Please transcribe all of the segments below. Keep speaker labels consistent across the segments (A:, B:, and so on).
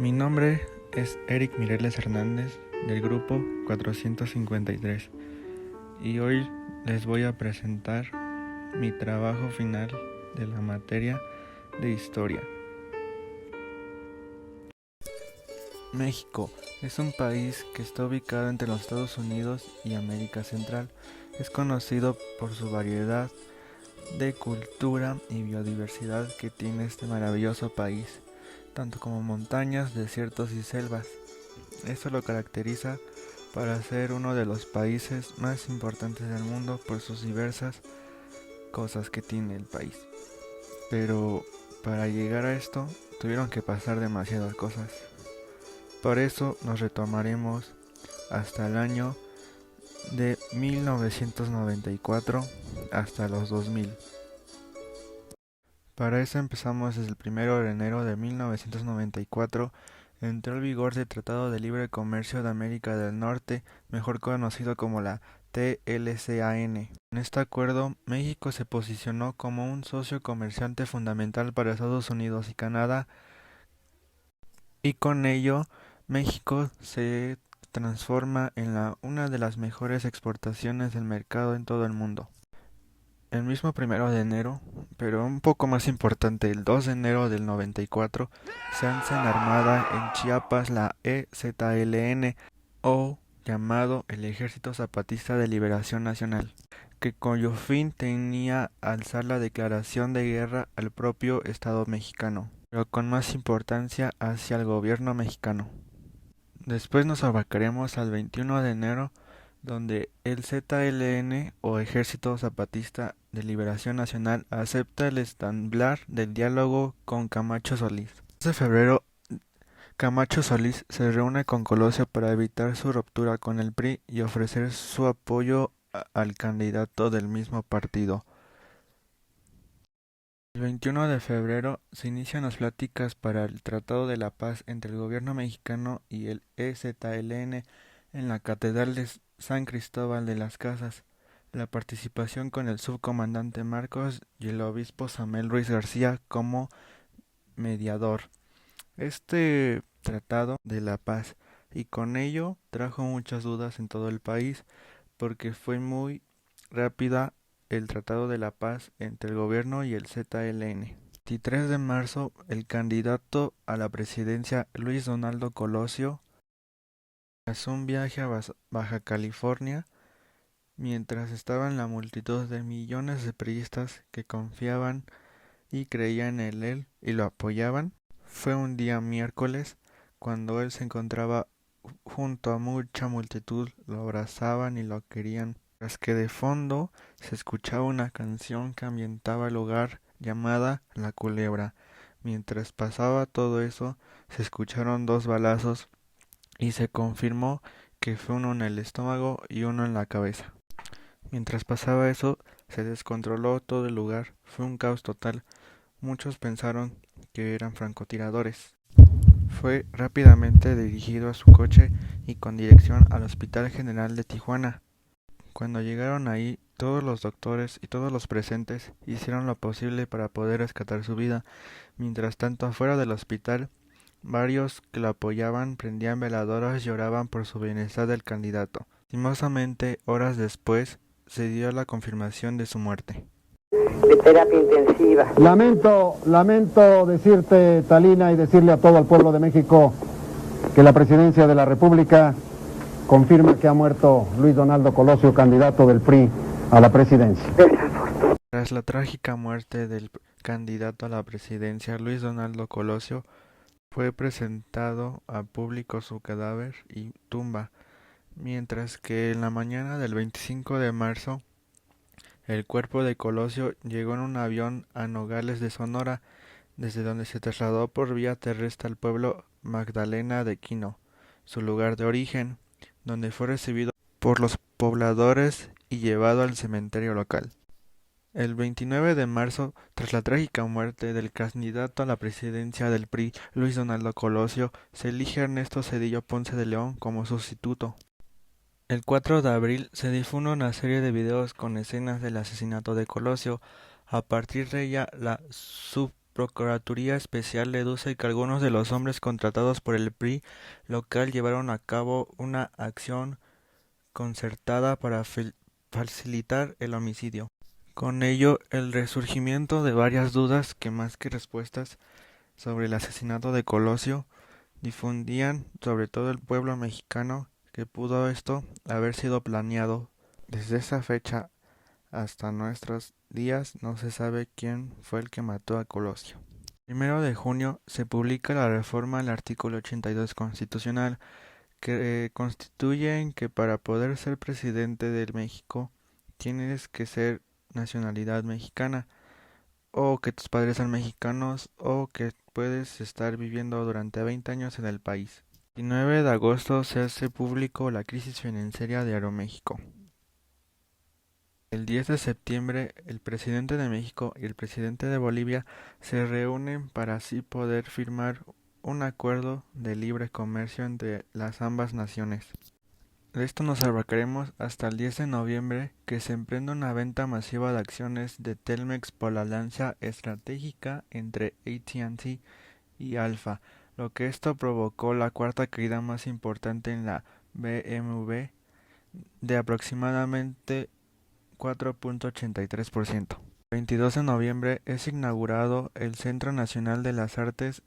A: Mi nombre es Eric Mireles Hernández del grupo 453 y hoy les voy a presentar mi trabajo final de la materia de historia. México es un país que está ubicado entre los Estados Unidos y América Central. Es conocido por su variedad de cultura y biodiversidad que tiene este maravilloso país, tanto como montañas, desiertos y selvas. Esto lo caracteriza para ser uno de los países más importantes del mundo por sus diversas cosas que tiene el país. Pero para llegar a esto tuvieron que pasar demasiadas cosas. Por eso nos retomaremos hasta el año de 1994 hasta los 2000. Para eso empezamos desde el 1 de enero de 1994. Entró en vigor el Tratado de Libre Comercio de América del Norte, mejor conocido como la TLCAN. En este acuerdo, México se posicionó como un socio comerciante fundamental para Estados Unidos y Canadá, y con ello México se transforma en una de las mejores exportaciones del mercado en todo el mundo. El mismo 1 de enero, pero un poco más importante, el 2 de enero del 94, se alza en armada en Chiapas la EZLN, o llamado el Ejército Zapatista de Liberación Nacional, que cuyo fin tenía alzar la declaración de guerra al propio Estado mexicano, pero con más importancia hacia el gobierno mexicano. Después nos abarcaremos al 21 de enero, donde el ZLN o Ejército Zapatista de Liberación Nacional acepta el estandar del diálogo con Camacho Solís. El 2 de febrero, Camacho Solís se reúne con Colosio para evitar su ruptura con el PRI y ofrecer su apoyo al candidato del mismo partido. El 21 de febrero se inician las pláticas para el Tratado de la Paz entre el gobierno mexicano y el EZLN en la Catedral de San Cristóbal de las Casas. La participación con el subcomandante Marcos y el obispo Samuel Ruiz García como mediador. Este Tratado de la Paz, y con ello trajo muchas dudas en todo el país, porque fue muy rápida el Tratado de la Paz entre el gobierno y el ZLN. El 23 de marzo, el candidato a la presidencia Luis Donaldo Colosio hace un viaje a Baja California, mientras estaba en la multitud de millones de priistas que confiaban y creían en él y lo apoyaban. Fue un día miércoles cuando él se encontraba junto a mucha multitud, lo abrazaban y lo querían, tras que de fondo se escuchaba una canción que ambientaba el lugar llamada La Culebra. Mientras pasaba todo eso, se escucharon 2 balazos y se confirmó que fue uno en el estómago y uno en la cabeza. Mientras pasaba eso, se descontroló todo el lugar, fue un caos total. Muchos pensaron que eran francotiradores. Fue rápidamente dirigido a su coche y con dirección al Hospital General de Tijuana. Cuando llegaron ahí, todos los doctores y todos los presentes hicieron lo posible para poder rescatar su vida. Mientras tanto, afuera del hospital, varios que lo apoyaban prendían veladoras y lloraban por su bienestar del candidato. Lastimosamente, horas después, se dio la confirmación de su muerte.
B: De terapia intensiva.
C: Lamento decirte, Talina, y decirle a todo el pueblo de México que la presidencia de la República confirma que ha muerto Luis Donaldo Colosio, candidato del PRI a la presidencia.
A: Tras la trágica muerte del candidato a la presidencia, Luis Donaldo Colosio, fue presentado al público su cadáver y tumba, mientras que en la mañana del 25 de marzo, el cuerpo de Colosio llegó en un avión a Nogales de Sonora, desde donde se trasladó por vía terrestre al pueblo Magdalena de Quino, su lugar de origen, donde fue recibido por los pobladores y llevado al cementerio local. El 29 de marzo, tras la trágica muerte del candidato a la presidencia del PRI, Luis Donaldo Colosio, se elige a Ernesto Zedillo Ponce de León como sustituto. El 4 de abril se difunde una serie de videos con escenas del asesinato de Colosio. A partir de ella, la Procuraduría Especial deduce que algunos de los hombres contratados por el PRI local llevaron a cabo una acción concertada para facilitar el homicidio. Con ello, el resurgimiento de varias dudas que más que respuestas sobre el asesinato de Colosio difundían sobre todo el pueblo mexicano que pudo esto haber sido planeado. Desde esa fecha hasta nuestros días no se sabe quién fue el que mató a Colosio. El 1 de junio se publica la reforma al artículo 82 constitucional que constituyen que para poder ser presidente de México tienes que ser nacionalidad mexicana o que tus padres sean mexicanos o que puedes estar viviendo durante 20 años en el país. El 19 de agosto se hace público la crisis financiera de Aeroméxico. El 10 de septiembre, el presidente de México y el presidente de Bolivia se reúnen para así poder firmar un acuerdo de libre comercio entre las ambas naciones. De esto nos abarcaremos hasta el 10 de noviembre, que se emprende una venta masiva de acciones de Telmex por la alianza estratégica entre AT&T y Alfa, lo que esto provocó la cuarta caída más importante en la BMW de aproximadamente 4.83%. El 22 de noviembre es inaugurado el Centro Nacional de las Artes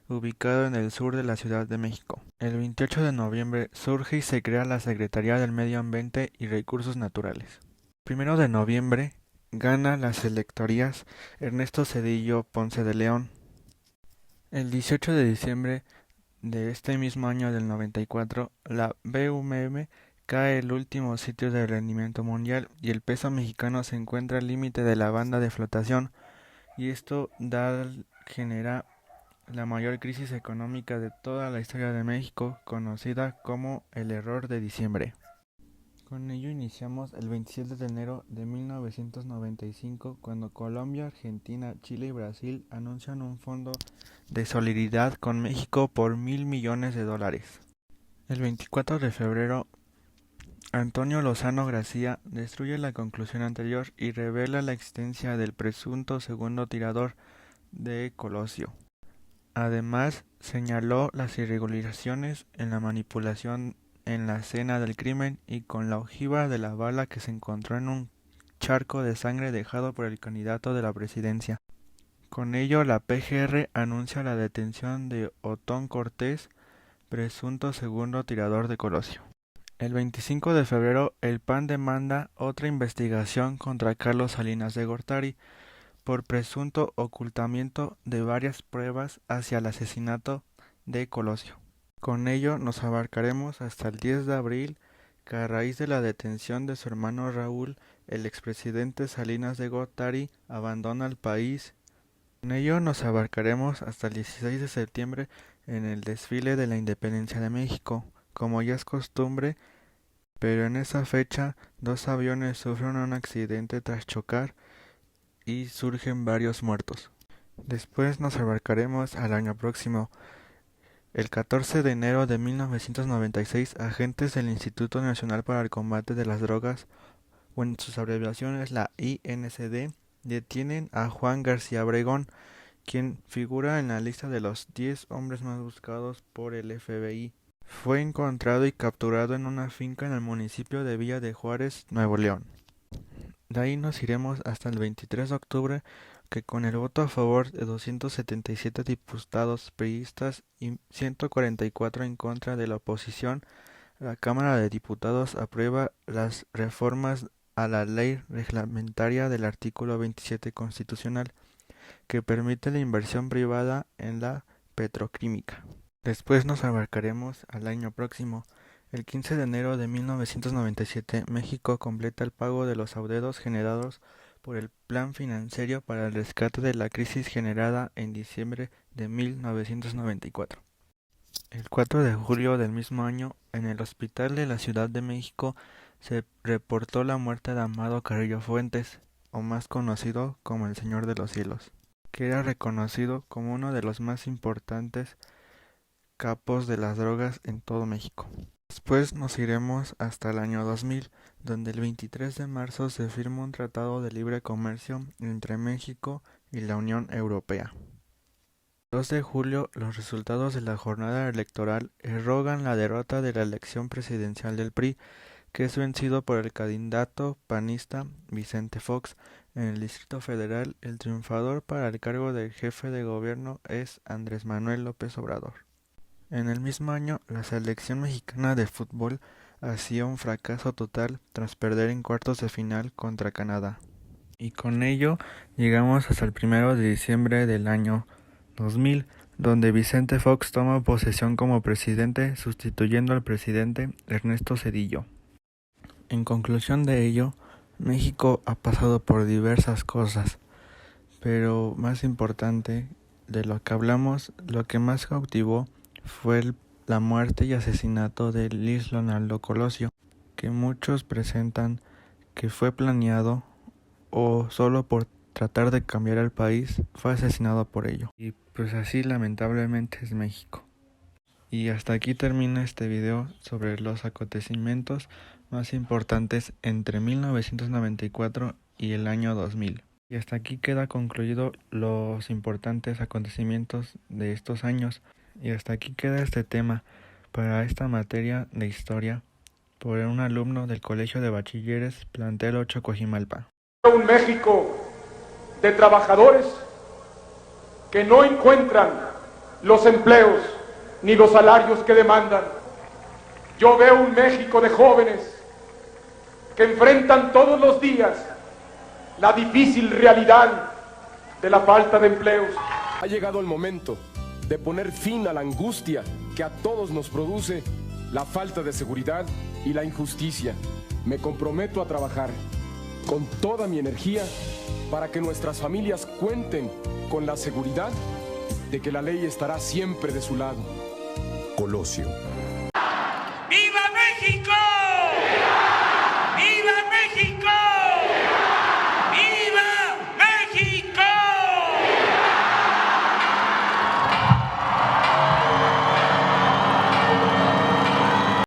A: ubicado en el sur de la Ciudad de México. El 28 de noviembre surge y se crea la Secretaría del Medio Ambiente y Recursos Naturales. El 1 de noviembre gana las electorías Ernesto Zedillo Ponce de León. El 18 de diciembre de este mismo año del 94, la BMW cae el último sitio de rendimiento mundial y el peso mexicano se encuentra al límite de la banda de flotación, y esto genera la mayor crisis económica de toda la historia de México, conocida como el Error de Diciembre. Con ello iniciamos el 27 de enero de 1995, cuando Colombia, Argentina, Chile y Brasil anuncian un fondo de solidaridad con México por $1.000 millones. El 24 de febrero, Antonio Lozano García destruye la conclusión anterior y revela la existencia del presunto segundo tirador de Colosio. Además, señaló las irregularidades en la manipulación en la escena del crimen y con la ojiva de la bala que se encontró en un charco de sangre dejado por el candidato de la presidencia. Con ello, la PGR anuncia la detención de Otón Cortés, presunto segundo tirador de Colosio. El 25 de febrero, el PAN demanda otra investigación contra Carlos Salinas de Gortari por presunto ocultamiento de varias pruebas hacia el asesinato de Colosio. Con ello nos abarcaremos hasta el 10 de abril, que a raíz de la detención de su hermano Raúl, el expresidente Salinas de Gortari abandona el país. Con ello nos abarcaremos hasta el 16 de septiembre en el desfile de la Independencia de México, como ya es costumbre, pero en esa fecha 2 aviones sufren un accidente tras chocar y surgen varios muertos. Después nos abarcaremos al año próximo. El 14 de enero de 1996, agentes del Instituto Nacional para el Combate de las Drogas, o en sus abreviaciones la INCD, detienen a Juan García Obregón, quien figura en la lista de los 10 hombres más buscados por el FBI. Fue encontrado y capturado en una finca en el municipio de Villa de Juárez, Nuevo León. De ahí nos iremos hasta el 23 de octubre, que con el voto a favor de 277 diputados priistas y 144 en contra de la oposición, la Cámara de Diputados aprueba las reformas a la ley reglamentaria del artículo 27 constitucional, que permite la inversión privada en la petroquímica. Después nos abarcaremos al año próximo. El 15 de enero de 1997, México completa el pago de los adeudos generados por el Plan Financiero para el Rescate de la Crisis generada en diciembre de 1994. El 4 de julio del mismo año, en el Hospital de la Ciudad de México, se reportó la muerte de Amado Carrillo Fuentes, o más conocido como el Señor de los Cielos, que era reconocido como uno de los más importantes capos de las drogas en todo México. Después nos iremos hasta el año 2000, donde el 23 de marzo se firma un tratado de libre comercio entre México y la Unión Europea. El 2 de julio, los resultados de la jornada electoral arrogan la derrota de la elección presidencial del PRI, que es vencido por el candidato panista Vicente Fox. En el Distrito Federal, el triunfador para el cargo de jefe de gobierno es Andrés Manuel López Obrador. En el mismo año, la selección mexicana de fútbol hacía un fracaso total tras perder en cuartos de final contra Canadá. Y con ello llegamos hasta el 1 de diciembre del año 2000, donde Vicente Fox toma posesión como presidente, sustituyendo al presidente Ernesto Zedillo. En conclusión de ello, México ha pasado por diversas cosas, pero más importante de lo que hablamos, lo que más cautivó fue la muerte y asesinato de Luis Donaldo Colosio, que muchos presentan que fue planeado o solo por tratar de cambiar el país fue asesinado por ello. Y pues así lamentablemente es México. Y hasta aquí termina este video sobre los acontecimientos más importantes entre 1994 y el año 2000. Y hasta aquí queda concluido los importantes acontecimientos de estos años. Y hasta aquí queda este tema para esta materia de historia por un alumno del Colegio de Bachilleres Plantel 8 Coajimalpa.
D: Un México de trabajadores que no encuentran los empleos ni los salarios que demandan. Yo veo un México de jóvenes que enfrentan todos los días la difícil realidad de la falta de empleos.
E: Ha llegado el momento de poner fin a la angustia que a todos nos produce la falta de seguridad y la injusticia. Me comprometo a trabajar con toda mi energía para que nuestras familias cuenten con la seguridad de que la ley estará siempre de su lado.
F: Colosio.